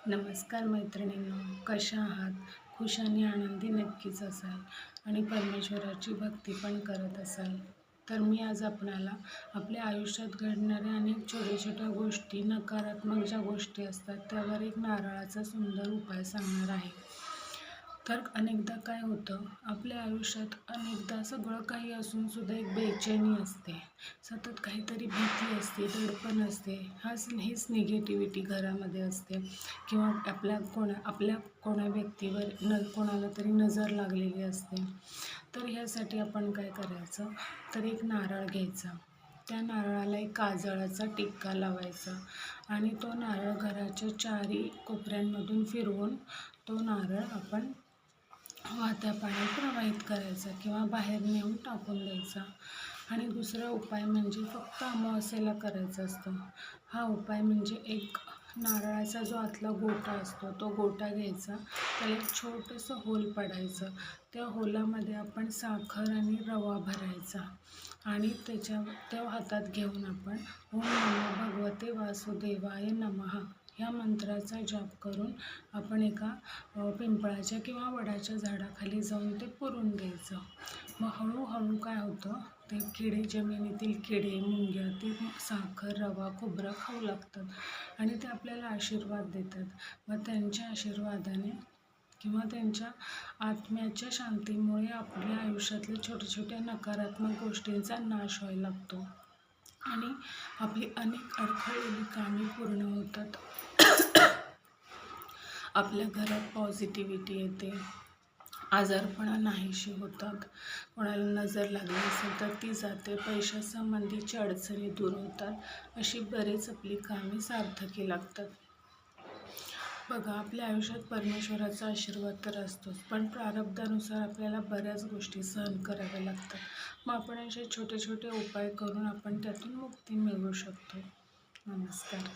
नमस्कार मैत्रिणींनो, कशा आहात? खुश आणि आनंदी नक्कीच असाल आणि परमेश्वराची भक्ती पण करत असाल. तर मी आज आपणाला आपल्या आयुष्यात घडणाऱ्या अनेक छोट्या छोट्या गोष्टी, नकारात्मक ज्या गोष्टी असतात त्यावर एक नारळाचा सुंदर उपाय सांगणार आहे. तर अनेकदा काय होतं, आपल्या आयुष्यात अनेकदा सगळं काही असून सुद्धा एक बेचैनी असते, सतत काहीतरी भीती असते, दडपण असते, हीच निगेटिव्हिटी घरामध्ये असते किंवा आपल्या कोणा व्यक्तीवर कोणाला तरी नजर लागलेली असते. तर ह्यासाठी आपण काय करायचं, तर एक नारळ घ्यायचा, त्या नारळाला एक काजळाचा टिक्का लावायचा आणि तो नारळ घराच्या चारी कोपऱ्यांमधून फिरवून तो नारळ आपण वाहत्या पाण्यात प्रवाहित करायचा किंवा बाहेर नेऊन टाकून द्यायचा. आणि दुसरा उपाय म्हणजे फक्त अमावास्येला करायचा असतो. हा उपाय म्हणजे एक नारळाचा जो आतला गोटा असतो तो गोटा घ्यायचा, त्याला एक छोटंसं होल पाडायचं, त्या होलामध्ये आपण साखर आणि रवा भरायचा आणि त्या हातात घेऊन आपण ओम नमो भगवते वासुदेवाय नमः ह्या मंत्राचा जाप करून आपण एका पिंपळाच्या किंवा वडाच्या झाडाखाली जाऊन ते पुरून द्यायचं. मग हळूहळू काय होतं, ते जमिनीतील किडे मुंग्या ते साखर रवा खोबरं खाऊ लागतात आणि ते आपल्याला आशीर्वाद देतात. मग त्यांच्या आशीर्वादाने किंवा त्यांच्या आत्म्याच्या शांतीमुळे आपल्या आयुष्यातल्या छोट्या छोट्या नकारात्मक गोष्टींचा नाश व्हायला लागतो आणि आपली अनेक अडखळलेली कामे पूर्ण होतात. आपल्या घरात पॉझिटिव्हिटी येते, आजारपणा नाहीशी होतात, कोणाला नजर लागली असेल तर ती जाते, पैशासंबंधीच्या अडचणी दूर होतात, अशी बरेच आपली कामे सार्थकी लागतात. बघा, आपल्या आयुष्यात परमेश्वराचा आशीर्वाद तर असतोच, पण प्रारब्धानुसार आपल्याला बऱ्याच गोष्टी सहन कराव्या लागतात. मग आपण असे छोटे छोटे उपाय करून आपण त्यातून मुक्ती मिळवू शकतो. नमस्कार.